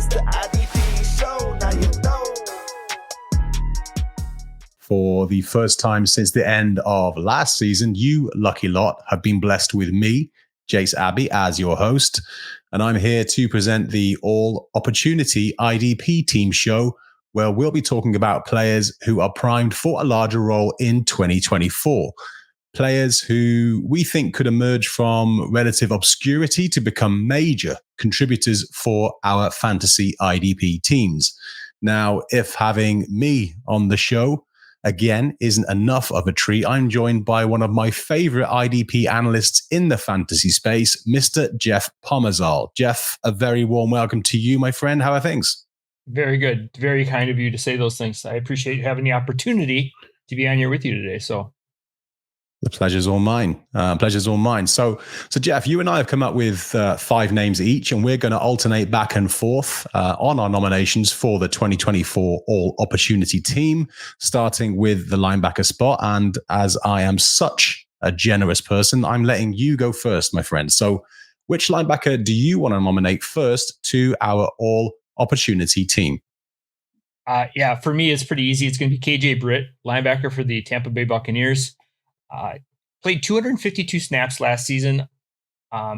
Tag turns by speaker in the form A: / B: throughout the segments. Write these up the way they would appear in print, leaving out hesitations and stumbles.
A: It's the IDP show, now you know.
B: For the first time since the end of last season, you lucky lot have been blessed with me, Jase Abbey, as your host. And I'm here to present the All Opportunity IDP Team Show, where we'll be talking about players who are primed for a larger role in 2024. Players who we think could emerge from relative obscurity to become major contributors for our fantasy IDP teams. Now, if having me on the show again isn't enough of a treat, I'm joined by one of my favorite IDP analysts in the fantasy space, Mr. Jeff Pomazal. Jeff, a very warm welcome to you, my friend. How are things? Very
C: good. Very kind of you to say those things. I appreciate having the opportunity to be on here with you today. So
B: the pleasure's all mine. So Jeff, you and I have come up with 5 names each, and we're going to alternate back and forth on our nominations for the 2024 All Opportunity Team, starting with the linebacker spot. And as I am such a generous person, I'm letting you go first, my friend. So which linebacker do you want to nominate first to our All Opportunity Team?
C: For me, it's pretty easy. It's going to be KJ Britt, linebacker for the Tampa Bay Buccaneers. Played 252 snaps last season.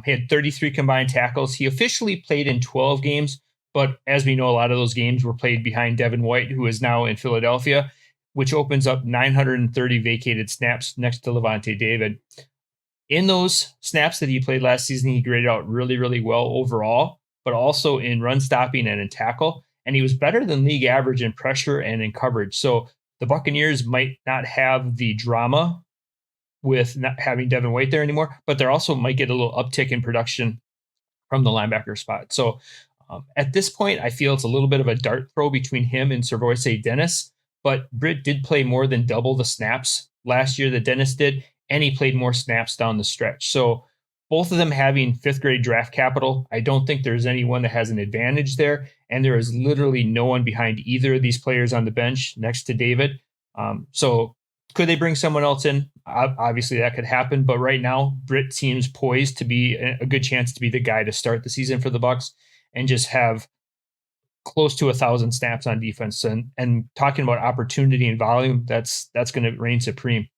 C: He had 33 combined tackles. He officially played in 12 games, but as we know, a lot of those games were played behind Devin White, who is now in Philadelphia, which opens up 930 vacated snaps next to Levante David. In those snaps that he played last season, he graded out really, really well overall, but also in run stopping and in tackle. And he was better than league average in pressure and in coverage. So the Buccaneers might not have the drama with not having Devin White there anymore, but they also might get a little uptick in production from the linebacker spot. So at this point, I feel it's a little bit of a dart throw between him and Servoise Dennis, but Britt did play more than double the snaps last year that Dennis did, and he played more snaps down the stretch. So both of them having 5th grade draft capital, I don't think there's anyone that has an advantage there, and there is literally no one behind either of these players on the bench next to David. So could they bring someone else in? Obviously, that could happen. But right now, Britt seems poised to be a good chance to be the guy to start the season for the Bucs and just have close to 1,000 snaps on defense. And talking about opportunity and volume, that's going to reign supreme.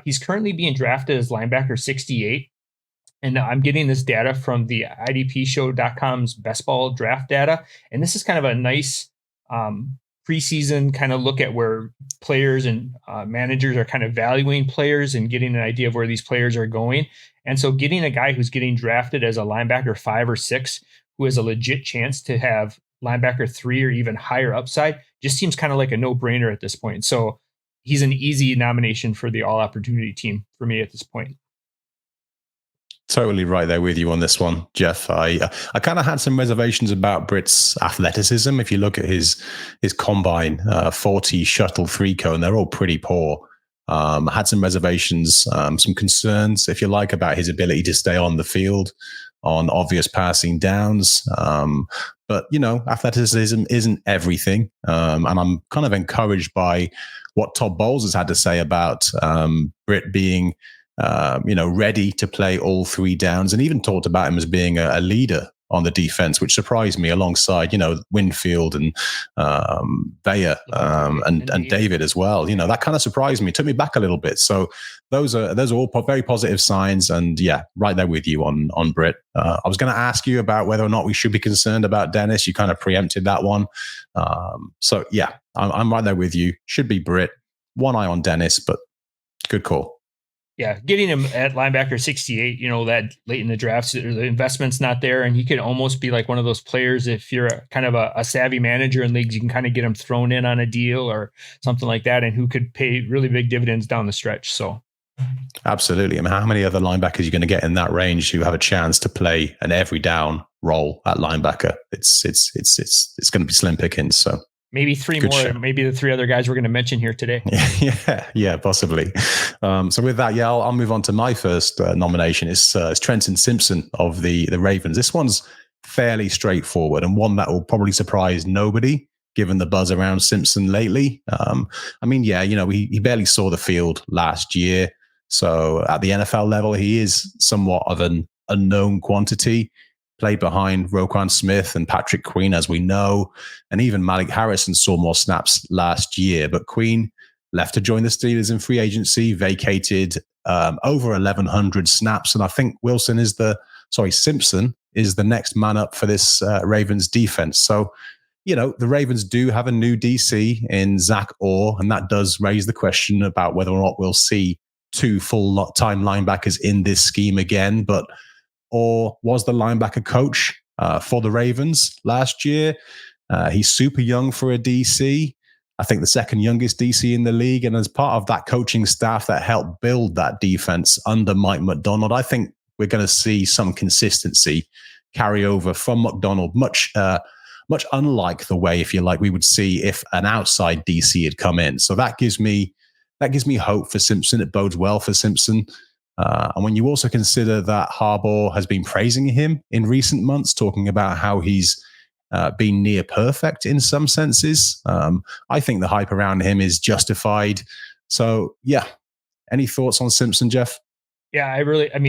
C: He's currently being drafted as linebacker 68. And I'm getting this data from the IDPshow.com's best ball draft data. And this is kind of a nice preseason kind of look at where players and managers are kind of valuing players and getting an idea of where these players are going. And so getting a guy who's getting drafted as a linebacker 5 or 6, who has a legit chance to have linebacker 3 or even higher upside, just seems kind of like a no-brainer at this point. So he's an easy nomination for the all opportunity team for me at this point.
B: Totally right there with you on this one, Jeff. I kind of had some reservations about Britt's athleticism. If you look at his combine 40 shuttle 3 cone, they're all pretty poor. I had some reservations, some concerns, if you like, about his ability to stay on the field on obvious passing downs. But, athleticism isn't everything. And I'm kind of encouraged by what Todd Bowles has had to say about Britt being ready to play all 3 downs, and even talked about him as being a leader on the defense, which surprised me alongside, Winfield and Bayer and David as well. That kind of surprised me, took me back a little bit. So those are all very positive signs. And yeah, right there with you on Britt. I was going to ask you about whether or not we should be concerned about Dennis. You kind of preempted that one. So yeah, I'm right there with you. Should be Britt. One eye on Dennis, but good call.
C: Yeah, getting him at linebacker 68, that late in the draft, the investment's not there, and he could almost be like one of those players. If you're kind of a savvy manager in leagues, you can kind of get him thrown in on a deal or something like that, and who could pay really big dividends down the stretch. So,
B: absolutely. I mean, how many other linebackers are you going to get in that range who have a chance to play an every down role at linebacker? It's going to be slim pickings. So.
C: Maybe 3 more, show. Maybe the 3 other guys we're going to mention here today.
B: Yeah, possibly. So with that, I'll move on to my first nomination. It's Trenton Simpson of the Ravens. This one's fairly straightforward and one that will probably surprise nobody, given the buzz around Simpson lately. He barely saw the field last year. So at the NFL level, he is somewhat of an unknown quantity. played behind Roquan Smith and Patrick Queen, as we know, and even Malik Harrison saw more snaps last year. But Queen left to join the Steelers in free agency, vacated over 1,100 snaps, and I think Simpson is the next man up for this Ravens defense. So, the Ravens do have a new DC in Zach Orr, and that does raise the question about whether or not we'll see 2 full-time linebackers in this scheme again. But Orr was the linebacker coach for the Ravens last year. He's super young for a DC. I think the second youngest DC in the league. And as part of that coaching staff that helped build that defense under Mike Macdonald, I think we're going to see some consistency carry over from Macdonald, much unlike the way, if you like, we would see if an outside DC had come in. So that gives me hope for Simpson. It bodes well for Simpson. And when you also consider that Harbaugh has been praising him in recent months, talking about how he's been near perfect in some senses, I think the hype around him is justified. So, yeah. Any thoughts on Simpson, Jeff?
C: Yeah,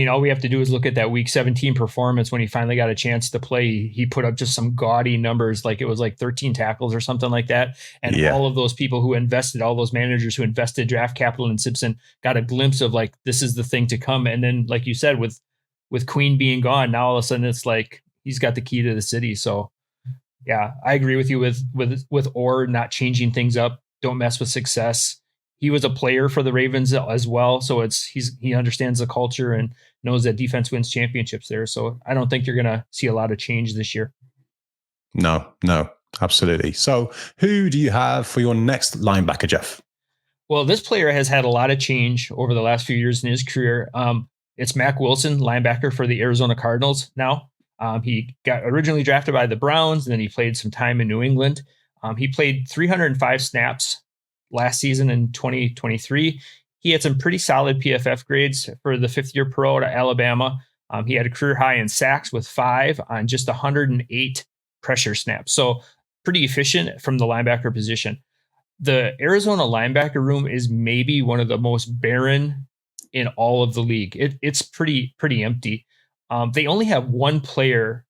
C: all we have to do is look at that week 17 performance when he finally got a chance to play. He put up just some gaudy numbers, like it was like 13 tackles or something like that. And all of those people who invested, all those managers who invested draft capital in Simpson got a glimpse of like, this is the thing to come. And then, like you said, with Queen being gone, now all of a sudden it's like he's got the key to the city. So yeah, I agree with you with Orr not changing things up. Don't mess with success. He was a player for the Ravens as well, so he understands the culture and knows that defense wins championships there. So I don't think you're going to see a lot of change this year.
B: No, absolutely. So who do you have for your next linebacker, Jeff?
C: Well, this player has had a lot of change over the last few years in his career. It's Mack Wilson, linebacker for the Arizona Cardinals now. He got originally drafted by the Browns, and then he played some time in New England. He played 305 snaps last season in 2023. He had some pretty solid PFF grades for the fifth-year pro at Alabama. He had a career high in sacks with 5 on just 108 pressure snaps. So pretty efficient from the linebacker position. The Arizona linebacker room is maybe one of the most barren in all of the league. It's pretty empty. They only have one player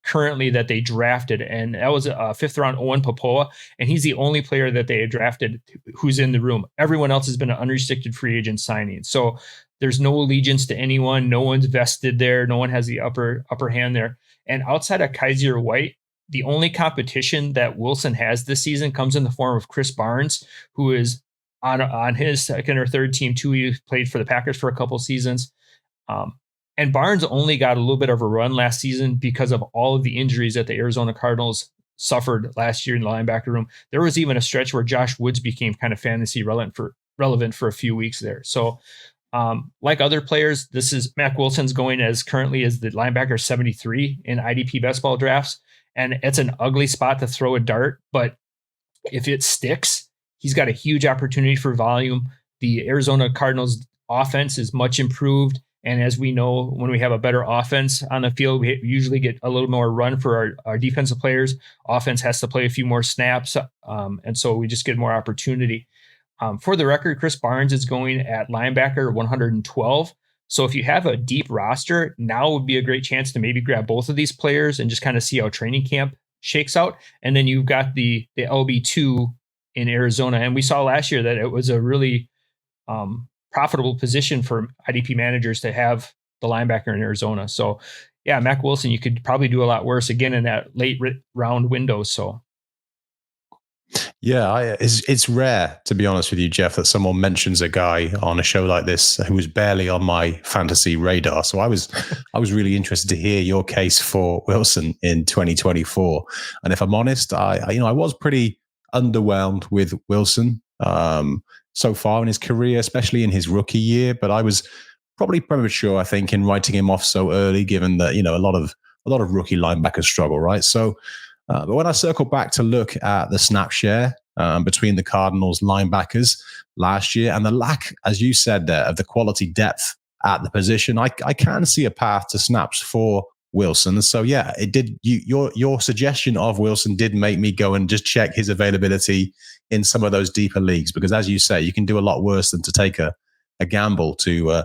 C: currently that they drafted, and that was a 5th round Owen Popoa, and he's the only player that they had drafted who's in the room. Everyone else has been an unrestricted free agent signing. So there's no allegiance to anyone. No one's vested there. No one has the upper hand there. And outside of Kaiser White, the only competition that Wilson has this season comes in the form of Chris Barnes, who is on his second or third team too. He played for the Packers for a couple seasons. And Barnes only got a little bit of a run last season because of all of the injuries that the Arizona Cardinals suffered last year in the linebacker room. There was even a stretch where Josh Woods became kind of fantasy relevant for a few weeks there. So like other players, this is Mack Wilson's going as currently as the linebacker 73 in IDP best ball drafts. And it's an ugly spot to throw a dart, but if it sticks, he's got a huge opportunity for volume. The Arizona Cardinals offense is much improved. And as we know, when we have a better offense on the field, we usually get a little more run for our defensive players. Offense has to play a few more snaps, and so we just get more opportunity. For the record, Chris Barnes is going at linebacker 112. So if you have a deep roster, now would be a great chance to maybe grab both of these players and just kind of see how training camp shakes out. And then you've got the LB2 in Arizona. And we saw last year that it was a really profitable position for IDP managers to have the linebacker in Arizona. So yeah, Mack Wilson, you could probably do a lot worse again in that late round window. So
B: yeah, it's rare, to be honest with you, Jeff, that someone mentions a guy on a show like this who was barely on my fantasy radar. So I was really interested to hear your case for Wilson in 2024. And if I'm honest, I was pretty underwhelmed with Wilson so far in his career, especially in his rookie year. But I was probably premature, I think, in writing him off so early, given that a lot of rookie linebackers struggle, right? So, but when I circle back to look at the snap share between the Cardinals linebackers last year and the lack, as you said there, of the quality depth at the position, I can see a path to snaps for Wilson. So yeah, it did. Your suggestion of Wilson did make me go and just check his availability in some of those deeper leagues, because as you say, you can do a lot worse than to take a gamble to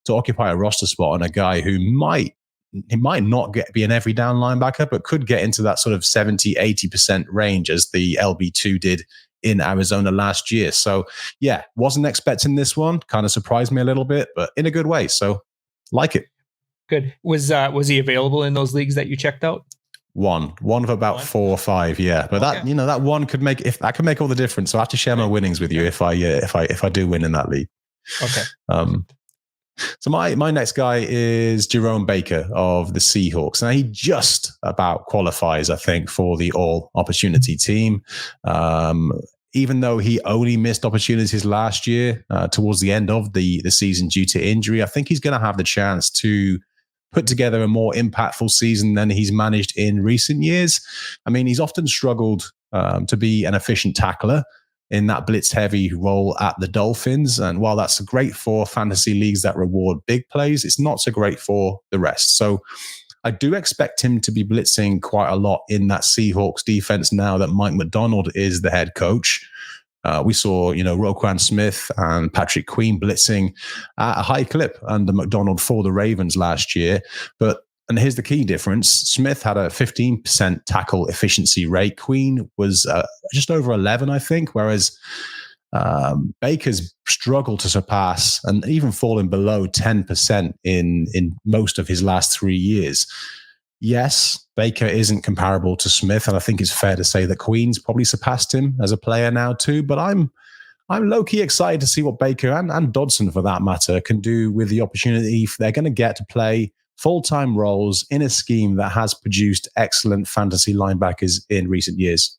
B: occupy a roster spot on a guy who might not be an every down linebacker, but could get into that sort of 70, 80% range as the LB2 did in Arizona last year. So yeah, wasn't expecting this one. Kind of surprised me a little bit, but in a good way. So like it.
C: Good. Was he available in those leagues that you checked out?
B: One of about 4 or 5, yeah. But okay. That one could make all the difference. So I have to share my winnings with you if I do win in that league.
C: Okay.
B: So my next guy is Jerome Baker of the Seahawks. Now he just about qualifies, I think, for the all opportunity team. Even though he only missed opportunities last year towards the end of the season due to injury, I think he's going to have the chance to put together a more impactful season than he's managed in recent years. I mean, he's often struggled to be an efficient tackler in that blitz-heavy role at the Dolphins. And while that's great for fantasy leagues that reward big plays, it's not so great for the rest. So I do expect him to be blitzing quite a lot in that Seahawks defense now that Mike Macdonald is the head coach. We saw, Roquan Smith and Patrick Queen blitzing at a high clip under Macdonald for the Ravens last year. And here's the key difference. Smith had a 15% tackle efficiency rate. Queen was just over 11, I think, whereas Baker's struggled to surpass and even fallen below 10% in most of his last 3 years. Yes, Baker isn't comparable to Smith, and I think it's fair to say that Queen's probably surpassed him as a player now too. But I'm low-key excited to see what Baker and Dodson, for that matter, can do with the opportunity they're going to get to play full-time roles in a scheme that has produced excellent fantasy linebackers in recent years.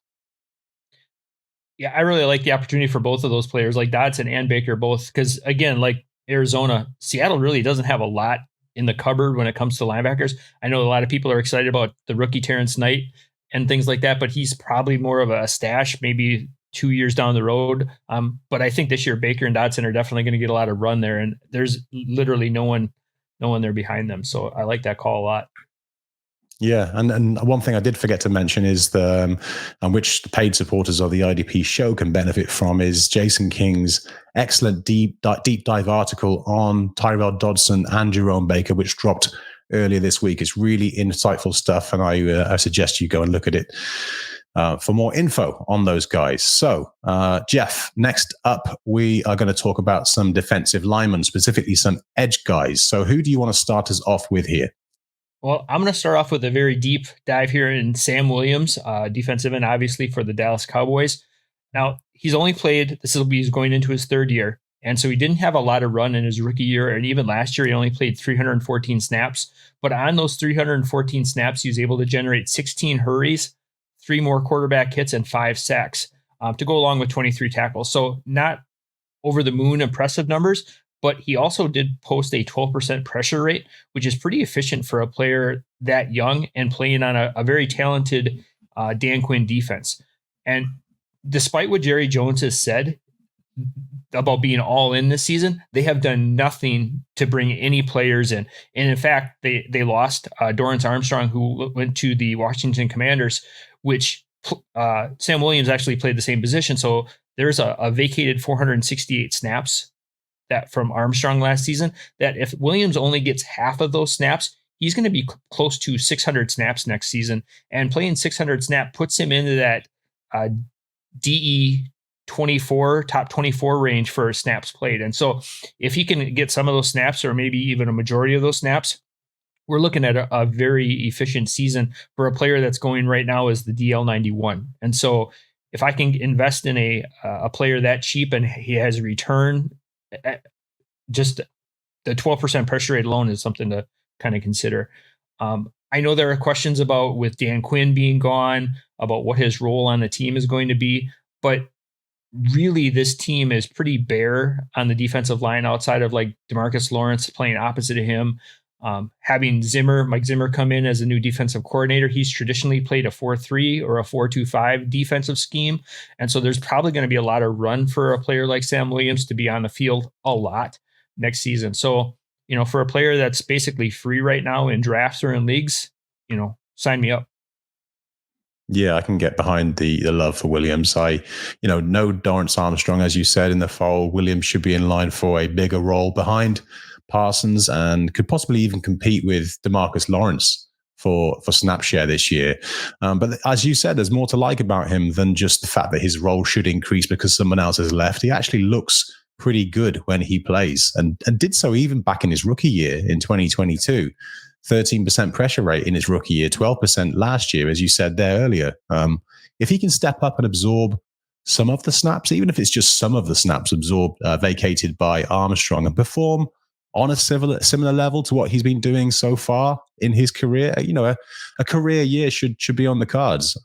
C: Yeah, I really like the opportunity for both of those players, like Dodson and Baker both, because again, like Arizona, Seattle really doesn't have a lot in the cupboard when it comes to linebackers. I know a lot of people are excited about the rookie Terrence Knight and things like that, but he's probably more of a stash, maybe 2 years down the road. But I think this year Baker and Dodson are definitely going to get a lot of run there, and there's literally no one there behind them. So I like that call a lot.
B: Yeah, and one thing I did forget to mention is and which the paid supporters of the IDP show can benefit from is Jason King's excellent deep dive article on Tyrell Dodson and Jerome Baker, which dropped earlier this week. It's really insightful stuff, and I suggest you go and look at it for more info on those guys. So, Jeff, next up, we are going to talk about some defensive linemen, specifically some edge guys. So who do you want to start us off with here?
C: Well, I'm going to start off with a very deep dive here in Sam Williams, defensive end, obviously, for the Dallas Cowboys. Now, he's only played, he's going into his third year, and so he didn't have a lot of run in his rookie year, and even last year, he only played 314 snaps. But on those 314 snaps, he was able to generate 16 hurries, 3 more quarterback hits, and 5 sacks to go along with 23 tackles. So not over the moon impressive numbers, but he also did post a 12% pressure rate, which is pretty efficient for a player that young and playing on a very talented Dan Quinn defense. And despite what Jerry Jones has said about being all in this season, they have done nothing to bring any players in. And in fact, they lost Dorance Armstrong, who went to the Washington Commanders, which Sam Williams actually played the same position. So there's a vacated 468 snaps that from Armstrong last season, that if Williams only gets half of those snaps, he's going to be close to 600 snaps next season. And playing 600 snap puts him into that DE 24, top 24 range for snaps played. And so if he can get some of those snaps, or maybe even a majority of those snaps, we're looking at a very efficient season for a player that's going right now as the DL 91. And so if I can invest in a player that cheap and he has a return, just the 12% pressure rate alone is something to kind of consider. I know there are questions about with Dan Quinn being gone, about what his role on the team is going to be, but really this team is pretty bare on the defensive line outside of like DeMarcus Lawrence playing opposite of him. Having Mike Zimmer come in as a new defensive coordinator, he's traditionally played a 4-3 or a 4-2-5 defensive scheme. And so there's probably going to be a lot of run for a player like Sam Williams to be on the field a lot next season. So, for a player that's basically free right now in drafts or in leagues, sign me up.
B: Yeah, I can get behind the love for Williams. No Dorance Armstrong, as you said, in the fold. Williams should be in line for a bigger role behind Parsons and could possibly even compete with DeMarcus Lawrence for snap share this year. But as you said, there's more to like about him than just the fact that his role should increase because someone else has left. He actually looks pretty good when he plays and did so even back in his rookie year in 2022. 13% pressure rate in his rookie year, 12% last year, as you said there earlier. If he can step up and absorb some of the snaps, even if it's just some of the snaps vacated by Armstrong, and perform on a similar level to what he's been doing so far in his career, a career year should be on the cards.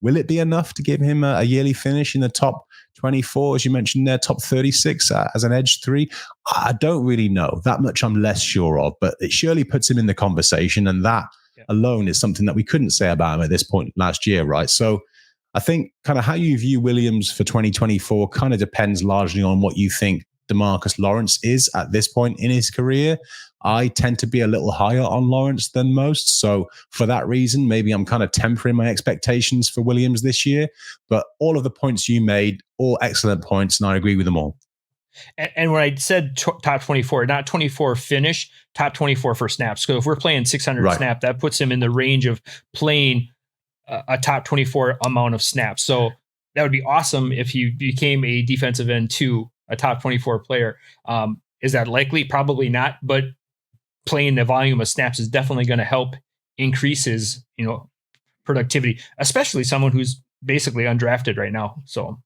B: Will it be enough to give him a yearly finish in the top 24, as you mentioned there, top 36 as an edge 3? I don't really know. That much I'm less sure of, but it surely puts him in the conversation, and that alone is something that we couldn't say about him at this point last year, right? So I think kind of how you view Williams for 2024 kind of depends largely on what you think DeMarcus Lawrence is at this point in his career. I tend to be a little higher on Lawrence than most. So for that reason, maybe I'm kind of tempering my expectations for Williams this year. But all of the points you made, all excellent points, and I agree with them all.
C: And when I said top 24, not 24 finish, top 24 for snaps. So if we're playing 600 snap, that puts him in the range of playing a top 24 amount of snaps. So that would be awesome if he became a defensive end 2, a top 24 player. Is that likely? Probably not, but playing the volume of snaps is definitely going to help increase his, productivity, especially someone who's basically undrafted right now. So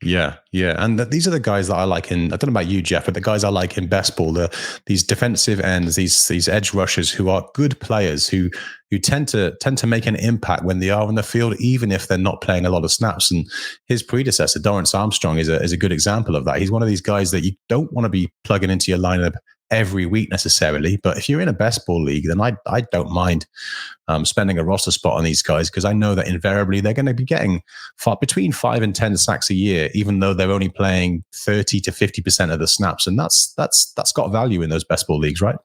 B: yeah. And these are the guys that I like I don't know about you, Jeff, but the guys I like in best ball, these defensive ends, these edge rushers who are good players who tend to make an impact when they are on the field, even if they're not playing a lot of snaps. And his predecessor, Dorance Armstrong, is a good example of that. He's one of these guys that you don't want to be plugging into your lineup every week necessarily, but if you're in a best ball league, then I don't mind spending a roster spot on these guys, because I know that invariably they're going to be getting between 5 and 10 sacks a year, even though they're only playing 30 to 50% of the snaps, and that's got value in those best ball leagues, right?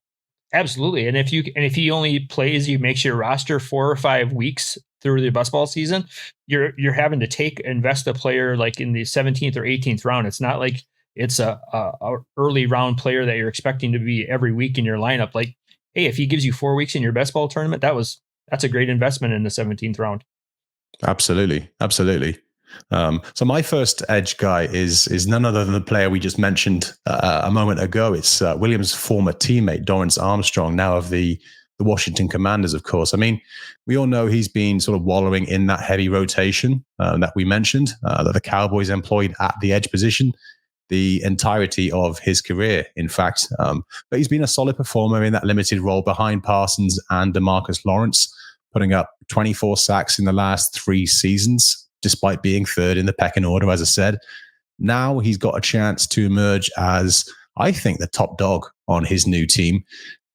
C: Absolutely. And if he only plays, you makes your roster 4 or 5 weeks through the best ball season, you're having to invest a player like in the 17th or 18th round. It's not like it's a early round player that you're expecting to be every week in your lineup. Like, hey, if he gives you 4 weeks in your best ball tournament, that's a great investment in the 17th round.
B: Absolutely. So my first edge guy is none other than the player we just mentioned a moment ago. It's Williams' former teammate, Dorance Armstrong, now of the Washington Commanders, of course. I mean, we all know he's been sort of wallowing in that heavy rotation that we mentioned, that the Cowboys employed at the edge position the entirety of his career, in fact. But he's been a solid performer in that limited role behind Parsons and DeMarcus Lawrence, putting up 24 sacks in the last 3 seasons, despite being third in the pecking order, as I said. Now he's got a chance to emerge as, I think, the top dog on his new team.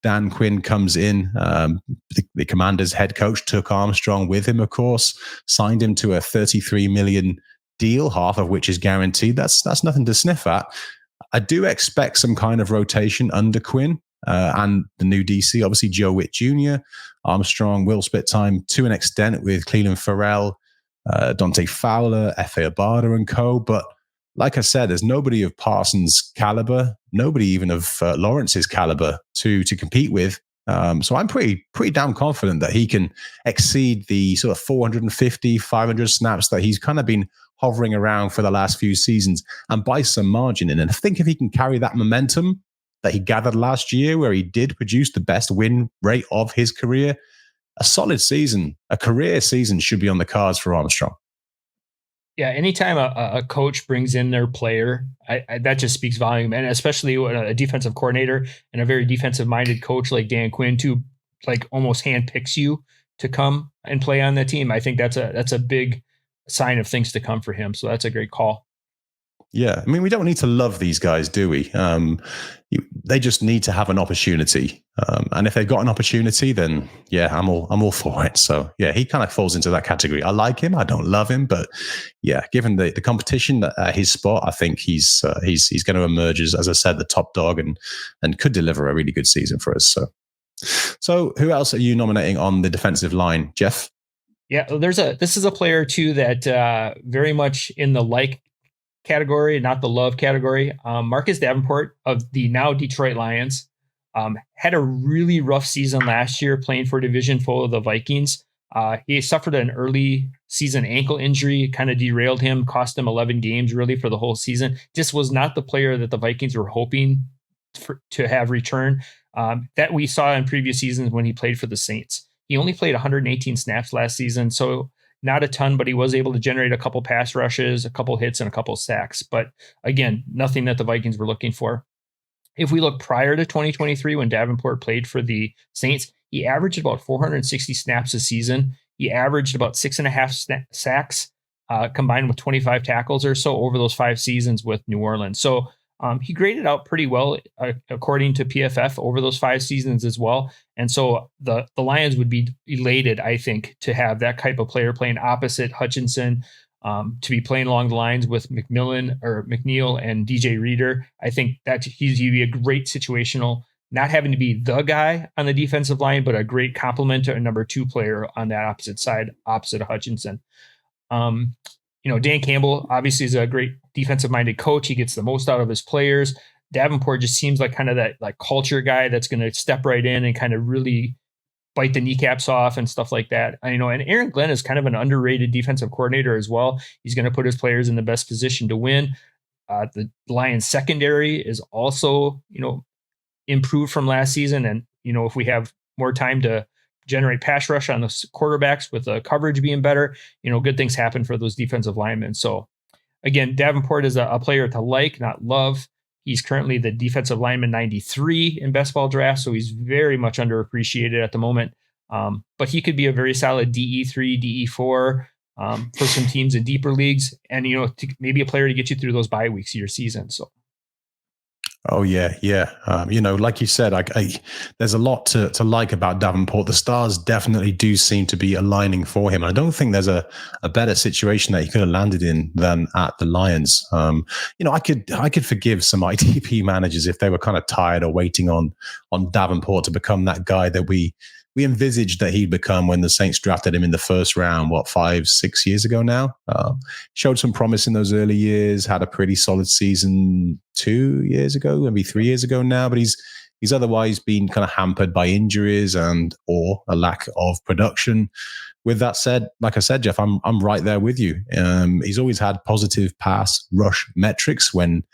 B: Dan Quinn comes in, the Commanders head coach, took Armstrong with him, of course, signed him to a $33 million deal, half of which is guaranteed. That's nothing to sniff at. I do expect some kind of rotation under Quinn and the new DC, obviously Joe Witt Jr. Armstrong will split time to an extent with Cleveland Farrell, Dante Fowler, Efe Abada and co. But like I said, there's nobody of Parsons' caliber, nobody even of Lawrence's caliber to compete with. So I'm pretty damn confident that he can exceed the sort of 450, 500 snaps that he's kind of been hovering around for the last few seasons, and by some margin. And I think if he can carry that momentum that he gathered last year, where he did produce the best win rate of his career, a solid season, a career season should be on the cards for Armstrong.
C: Yeah, anytime a coach brings in their player, that just speaks volume. And especially a defensive coordinator and a very defensive-minded coach like Dan Quinn, too, like almost handpicks you to come and play on the team. I think that's a big sign of things to come for him. So that's a great call.
B: Yeah, I mean, we don't need to love these guys, do we? They just need to have an opportunity, and if they've got an opportunity, then yeah, I'm all for it. So yeah, he kind of falls into that category. I like him, I don't love him, but yeah, given the competition at his spot, I think he's going to emerge as I said, the top dog, and could deliver a really good season for us. So who else are you nominating on the defensive line, Jeff?
C: Yeah, this is a player too that very much in the like category, not the love category. Marcus Davenport of the now Detroit Lions had a really rough season last year playing for division foe of the Vikings. He suffered an early season ankle injury, kind of derailed him, cost him 11 games really for the whole season. Just was not the player that the Vikings were hoping to have return that we saw in previous seasons when he played for the Saints. He only played 118 snaps last season, so not a ton, but he was able to generate a couple pass rushes, a couple hits, and a couple sacks. But again, nothing that the Vikings were looking for. If we look prior to 2023, when Davenport played for the Saints, he averaged about 460 snaps a season. He averaged about 6.5 sacks combined with 25 tackles or so over those 5 seasons with New Orleans. So he graded out pretty well, according to PFF, over those 5 seasons as well. And so the Lions would be elated, I think, to have that type of player playing opposite Hutchinson, to be playing along the lines with McNeil and DJ Reader. I think that he'd be a great situational, not having to be the guy on the defensive line, but a great complement to a number 2 player on that opposite side, opposite of Hutchinson. Dan Campbell obviously is a great defensive-minded coach. He gets the most out of his players. Davenport just seems like kind of that like culture guy that's going to step right in and kind of really bite the kneecaps off and stuff like that. And Aaron Glenn is kind of an underrated defensive coordinator as well. He's going to put his players in the best position to win. The Lions secondary is also, improved from last season. And, if we have more time to generate pass rush on the quarterbacks with the coverage being better, good things happen for those defensive linemen. So again, Davenport is a player to like, not love. He's currently the defensive lineman 93 in best ball draft, so he's very much underappreciated at the moment. But he could be a very solid DE3, DE4 for some teams in deeper leagues, and maybe a player to get you through those bye weeks of your season. So.
B: Oh yeah. Like you said, there's a lot to like about Davenport. The stars definitely do seem to be aligning for him. I don't think there's a better situation that he could have landed in than at the Lions. I could forgive some IDP managers if they were kind of tired or waiting on Davenport to become that guy that we envisaged that he'd become when the Saints drafted him in the first round, 5-6 years ago now. Showed some promise in those early years, had a pretty solid season 2 years ago, maybe 3 years ago now, but he's otherwise been kind of hampered by injuries or a lack of production. With that said, like I said, Jeff, I'm right there with you. He's always had positive pass rush metrics when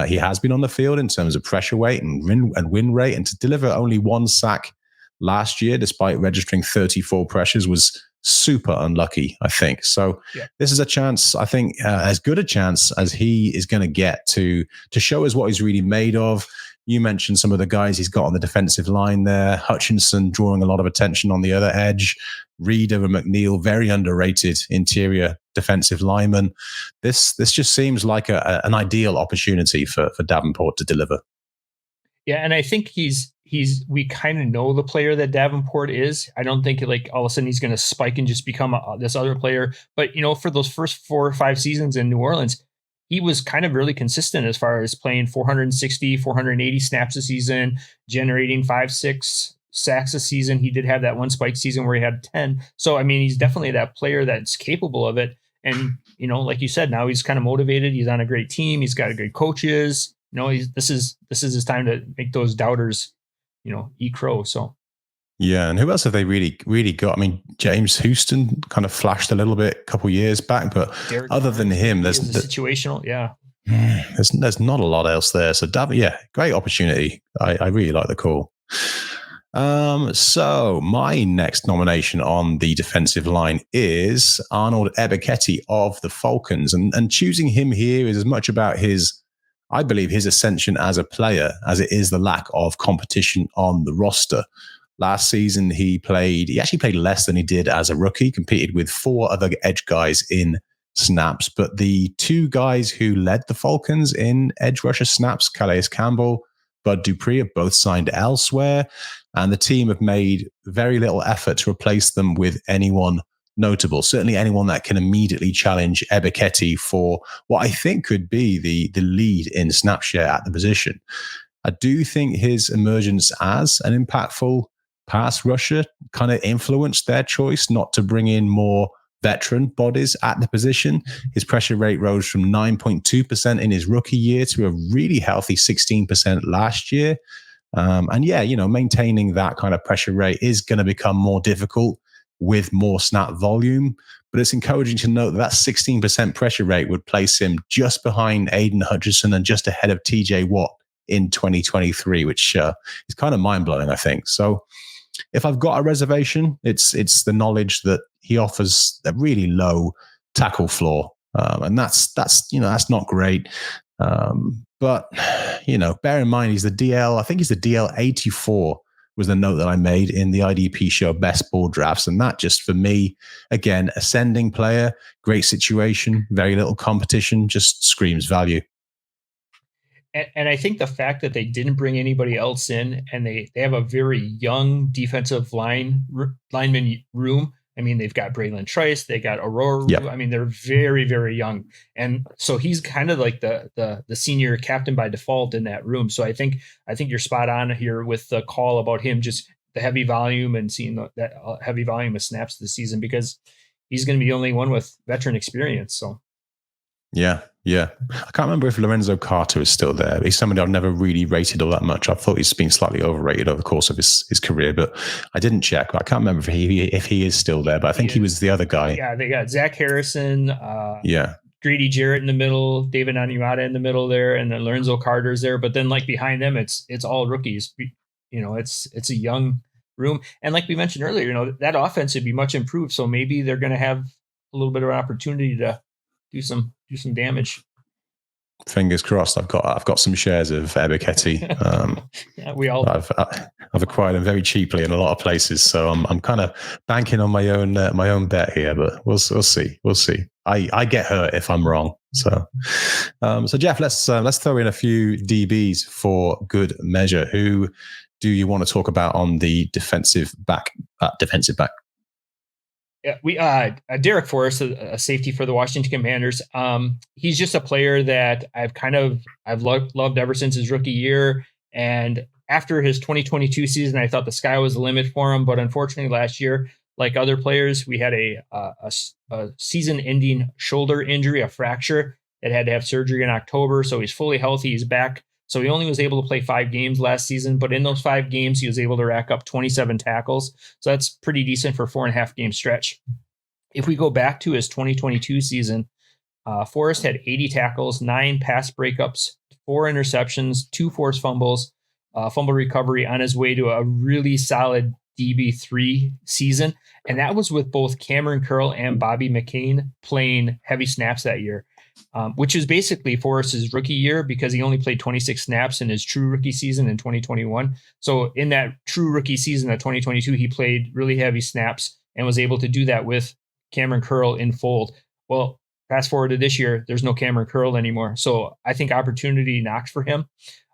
B: he has been on the field in terms of pressure weight and win rate, and to deliver only 1 sack last year, despite registering 34 pressures, was super unlucky, I think. So This is a chance, I think, as good a chance as he is going to get to show us what he's really made of. You mentioned some of the guys he's got on the defensive line there. Hutchinson drawing a lot of attention on the other edge. Reader and McNeil, very underrated interior defensive lineman. This just seems like an ideal opportunity for Davenport to deliver.
C: Yeah, and I think we kind of know the player that Davenport is. I don't think like all of a sudden he's going to spike and just become this other player. But, for those first 4 or 5 seasons in New Orleans, he was kind of really consistent as far as playing 460, 480 snaps a season, generating 5-6 sacks a season. He did have that one spike season where he had 10. So, he's definitely that player that's capable of it. And, like you said, now he's kind of motivated. He's on a great team. He's got great coaches. This is his time to make those doubters, eat crow. So.
B: Yeah, and who else have they really got? James Houston kind of flashed a little bit a couple years back, but
C: Darrick
B: other than him, there's
C: situational. Yeah,
B: there's not a lot else there. So great opportunity. I really like the call. So my next nomination on the defensive line is Arnold Ebiketie of the Falcons, and choosing him here is as much about his ascension as a player as it is the lack of competition on the roster. Last season, he actually played less than he did as a rookie, competed with 4 other edge guys in snaps. But the 2 guys who led the Falcons in edge rusher snaps, Calais Campbell, Bud Dupree, have both signed elsewhere. And the team have made very little effort to replace them with anyone notable, certainly anyone that can immediately challenge Ebiketie for what I think could be the lead in snap share at the position. I do think his emergence as an impactful pass rusher kind of influenced their choice not to bring in more veteran bodies at the position. His pressure rate rose from 9.2% in his rookie year to a really healthy 16% last year. And yeah, maintaining that kind of pressure rate is going to become more difficult with more snap volume. But it's encouraging to note that 16% pressure rate would place him just behind Aiden Hutchinson and just ahead of TJ Watt in 2023, which is kind of mind-blowing, I think. So if I've got a reservation, it's the knowledge that he offers a really low tackle floor. And that's not great. But, bear in mind, he's the DL, I think he's the DL 84 was the note that I made in the IDP show best ball drafts. And that just, for me, again, ascending player, great situation, very little competition, just screams value.
C: And I think the fact that they didn't bring anybody else in, and they have a very young defensive lineman room. I mean, they've got Braylon Trice, they got Aurora.
B: Yep.
C: I mean, they're very, very young. And so he's kind of like the senior captain by default in that room. So I think you're spot on here with the call about him, just the heavy volume and seeing that heavy volume of snaps this season, because he's going to be the only one with veteran experience. So.
B: Yeah. I can't remember if Lorenzo Carter is still there. He's somebody I've never really rated all that much. I thought he's been slightly overrated over the course of his career, but I didn't check. I can't remember if he is still there, but I think he was the other guy.
C: Yeah, they got Zach Harrison, Grady Jarrett in the middle, David Onyemata in the middle there, and then Lorenzo Carter's there. But then like behind them, it's all rookies. It's a young room. And like we mentioned earlier, that offense would be much improved. So maybe they're going to have a little bit of an opportunity to do some damage.
B: Fingers crossed. I've got some shares of Ebiketie.
C: Yeah, we all.
B: I've acquired them very cheaply in a lot of places, so I'm kind of banking on my own bet here. But we'll see. I get hurt if I'm wrong. So Jeff, let's throw in a few DBs for good measure. Who do you want to talk about on the defensive back?
C: Yeah, we Darrick Forrest, a safety for the Washington Commanders. He's just a player that I've loved ever since his rookie year. And after his 2022 season, I thought the sky was the limit for him. But unfortunately, last year, like other players, we had a season-ending shoulder injury, a fracture that had to have surgery in October. So he's fully healthy. He's back. So he only was able to play 5 games last season, but in those 5 games, he was able to rack up 27 tackles. So that's pretty decent for a 4.5 game stretch. If we go back to his 2022 season, Forrest had 80 tackles, 9 pass breakups, 4 interceptions, 2 forced fumbles, fumble recovery on his way to a really solid DB3 season. And that was with both Cameron Curl and Bobby McCain playing heavy snaps that year. Which is basically Forrest's rookie year, because he only played 26 snaps in his true rookie season in 2021. So in that true rookie season of 2022, he played really heavy snaps and was able to do that with Cameron Curl in fold. Well, fast forward to this year, there's no Cameron Curl anymore. So I think opportunity knocked for him.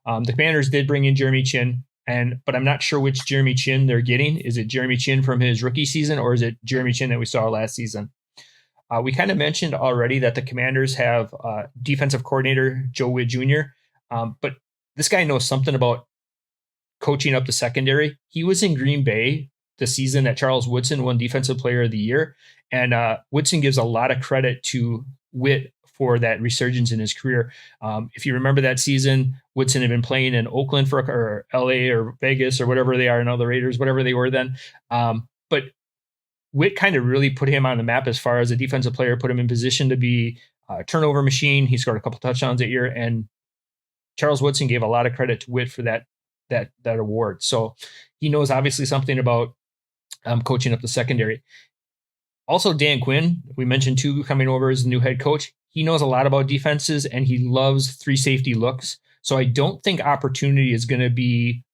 C: The Commanders did bring in Jeremy Chinn, but I'm not sure which Jeremy Chinn they're getting. Is it Jeremy Chinn from his rookie season, or is it Jeremy Chinn that we saw last season? We kind of mentioned already that the Commanders have defensive coordinator Joe Witt Jr., but this guy knows something about coaching up the secondary. He was in Green Bay the season that Charles Woodson won Defensive Player of the Year, and Woodson gives a lot of credit to Witt for that resurgence in his career. If you remember that season, Woodson had been playing in Oakland or LA or Vegas or whatever they are now, the Raiders, whatever they were then. But Witt kind of really put him on the map as far as a defensive player, put him in position to be a turnover machine. He scored a couple touchdowns that year, and Charles Woodson gave a lot of credit to Witt for that award. So he knows obviously something about coaching up the secondary. Also, Dan Quinn, we mentioned too, coming over as the new head coach. He knows a lot about defenses, and he loves 3 safety looks. So I don't think opportunity is going to be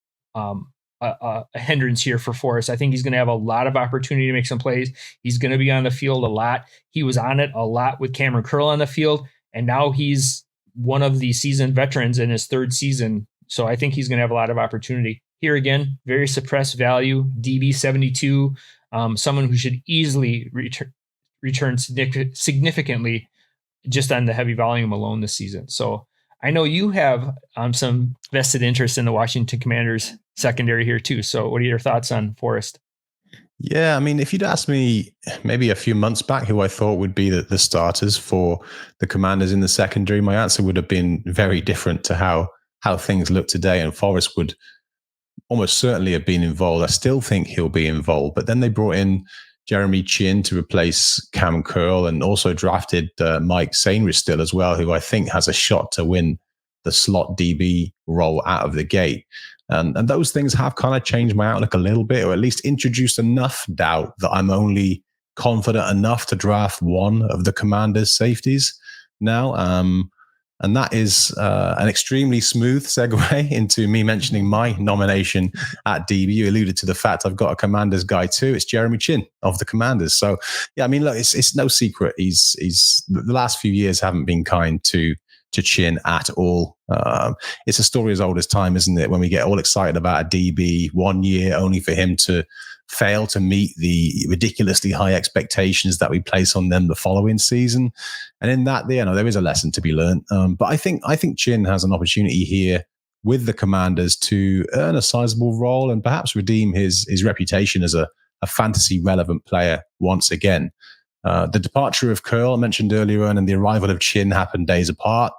C: a hindrance here for Forrest. I think he's going to have a lot of opportunity to make some plays. He's going to be on the field a lot. He was on it a lot with Cameron Curl on the field, and now he's one of the seasoned veterans in his 3rd season. So I think he's going to have a lot of opportunity. Here again, very suppressed value, DB 72, someone who should easily return significantly just on the heavy volume alone this season. So I know you have some vested interest in the Washington Commanders secondary here too. So what are your thoughts on Forrest?
B: Yeah, I mean, if you'd asked me maybe a few months back who I thought would be the starters for the Commanders in the secondary, my answer would have been very different to how things look today. And Forrest would almost certainly have been involved. I still think he'll be involved. But then they brought in Jeremy Chinn to replace Cam Curl and also drafted Mike Sainris still as well, who I think has a shot to win the slot DB role out of the gate. And those things have kind of changed my outlook a little bit, or at least introduced enough doubt that I'm only confident enough to draft one of the Commanders' safeties now. And that is an extremely smooth segue into me mentioning my nomination at DB. You alluded to the fact I've got a Commanders guy too. It's Jeremy Chinn of the Commanders. So, yeah, I mean, look, it's no secret. He's the last few years haven't been kind to Chinn at all. It's a story as old as time, isn't it? When we get all excited about a DB 1 year only for him to fail to meet the ridiculously high expectations that we place on them the following season. And in that, there is a lesson to be learned. But I think Chinn has an opportunity here with the Commanders to earn a sizable role and perhaps redeem his reputation as a fantasy relevant player once again. The departure of Curl I mentioned earlier on and the arrival of Chinn happened days apart.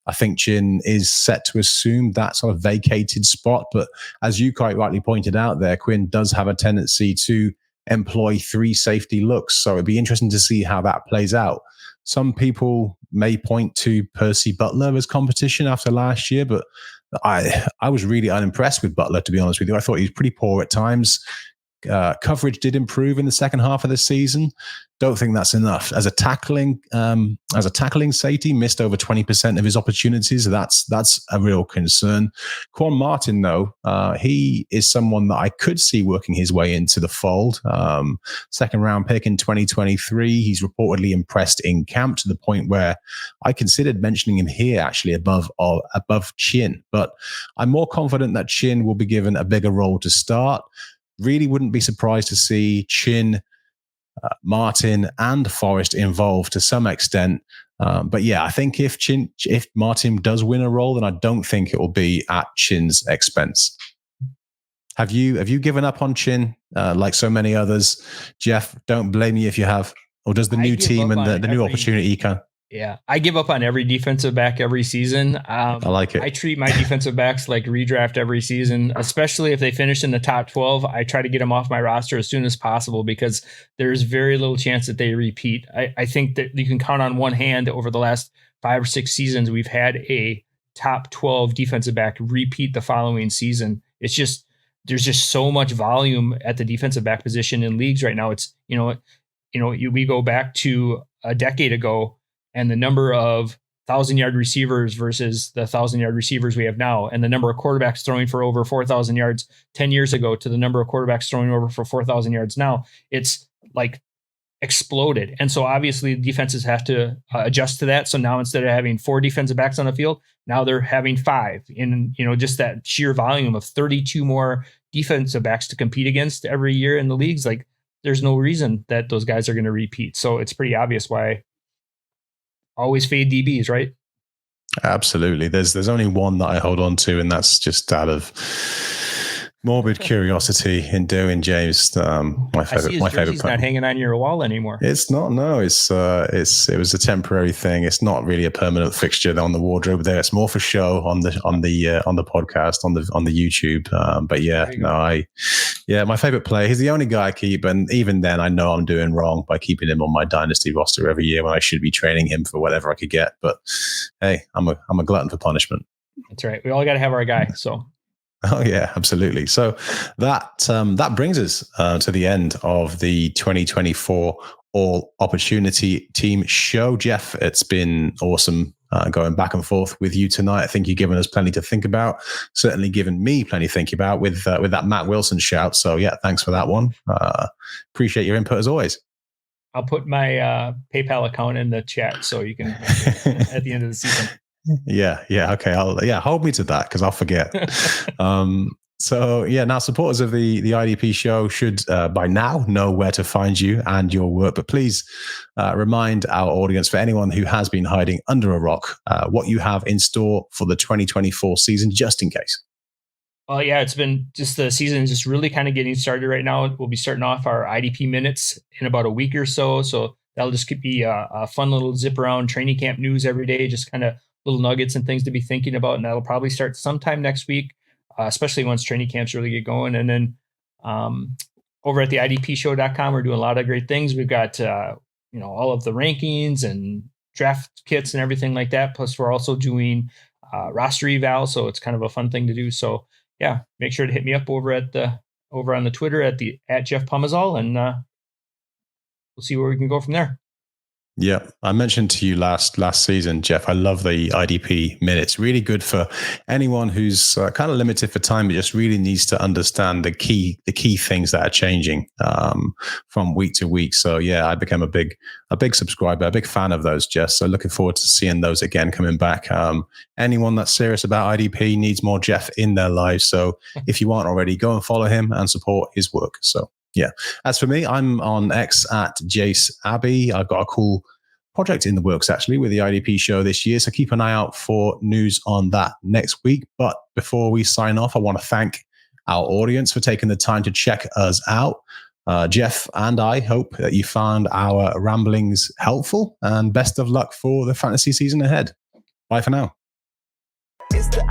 B: I think Chinn is set to assume that sort of vacated spot. But as you quite rightly pointed out there, Quinn does have a tendency to employ 3 safety looks. So it'd be interesting to see how that plays out. Some people may point to Percy Butler as competition after last year, but I was really unimpressed with Butler, to be honest with you. I thought he was pretty poor at times. Coverage did improve in the second half of the season. Don't think that's enough. As a tackling safety, missed over 20% of his opportunities. That's a real concern. Quan Martin, though, he is someone that I could see working his way into the fold. Second round pick in 2023. He's reportedly impressed in camp to the point where I considered mentioning him here actually above Chinn. But I'm more confident that Chinn will be given a bigger role to start. Really wouldn't be surprised to see Chinn, Martin, and Forrest involved to some extent. But yeah, I think if Martin does win a role, then I don't think it will be at Chinn's expense. Have you given up on Chinn like so many others? Jeff, don't blame me if you have. Or does the new team and the new opportunity kind of...
C: Yeah, I give up on every defensive back every season.
B: I like it.
C: I treat my defensive backs like redraft every season, especially if they finish in the top 12. I try to get them off my roster as soon as possible because there's very little chance that they repeat. I think that you can count on one hand over the last 5 or 6 seasons, we've had a top 12 defensive back repeat the following season. It's just, there's just so much volume at the defensive back position in leagues right now. It's, we go back to a decade ago, and the number of 1,000-yard receivers versus the 1,000-yard receivers we have now, and the number of quarterbacks throwing for over 4,000 yards 10 years ago to the number of quarterbacks throwing over for 4,000 yards now, it's like exploded. And so obviously defenses have to adjust to that. So now instead of having 4 defensive backs on the field, now they're having 5 in, just that sheer volume of 32 more defensive backs to compete against every year in the leagues. Like there's no reason that those guys are going to repeat. So it's pretty obvious why always fade DBs, right?
B: Absolutely. There's only one that I hold on to, and that's just out of morbid curiosity in doing James. My favorite.
C: He's not hanging on your wall anymore.
B: It's not. No, it was a temporary thing. It's not really a permanent fixture on the wardrobe there. It's more for show on the podcast on the YouTube. But yeah, no, my favorite player. He's the only guy I keep, and even then, I know I'm doing wrong by keeping him on my dynasty roster every year when I should be trading him for whatever I could get. But hey, I'm a glutton for punishment.
C: That's right. We all got to have our guy. So.
B: Oh yeah, absolutely. So that brings us to the end of the 2024 All Opportunity Team Show. Jeff, it's been awesome going back and forth with you tonight. I think you've given us plenty to think about. Certainly given me plenty to think about with that Matt Wilson shout. So yeah, thanks for that one. Appreciate your input as always.
C: I'll put my PayPal account in the chat so you can at the end of the season.
B: Yeah. Okay. Hold me to that because I'll forget. So yeah, now supporters of the IDP show should by now know where to find you and your work. But please remind our audience, for anyone who has been hiding under a rock, what you have in store for the 2024 season, just in case.
C: Well, yeah, it's been just the season is just really kind of getting started right now. We'll be starting off our IDP minutes in about a week or so. So that'll just be a fun little zip around training camp news every day, just kind of little nuggets and things to be thinking about. And that'll probably start sometime next week, especially once training camps really get going. And then over at the IDPshow.com, we're doing a lot of great things. We've got, all of the rankings and draft kits and everything like that. Plus, we're also doing roster eval. So it's kind of a fun thing to do. So yeah, make sure to hit me up over on the Twitter at Jeff Pomazal, and we'll see where we can go from there.
B: Yeah, I mentioned to you last season, Jeff, I love the IDP minutes. Really good for anyone who's kind of limited for time, but just really needs to understand the key things that are changing from week to week. So yeah, I became a big subscriber, a big fan of those, Jeff. So looking forward to seeing those again coming back. Anyone that's serious about IDP needs more Jeff in their lives. So if you aren't already, go and follow him and support his work. So yeah. As for me, I'm on X at Jase Abbey. I've got a cool project in the works actually with the IDP show this year. So keep an eye out for news on that next week. But before we sign off, I want to thank our audience for taking the time to check us out. Jeff and I hope that you found our ramblings helpful, and best of luck for the fantasy season ahead. Bye for now.
A: It's the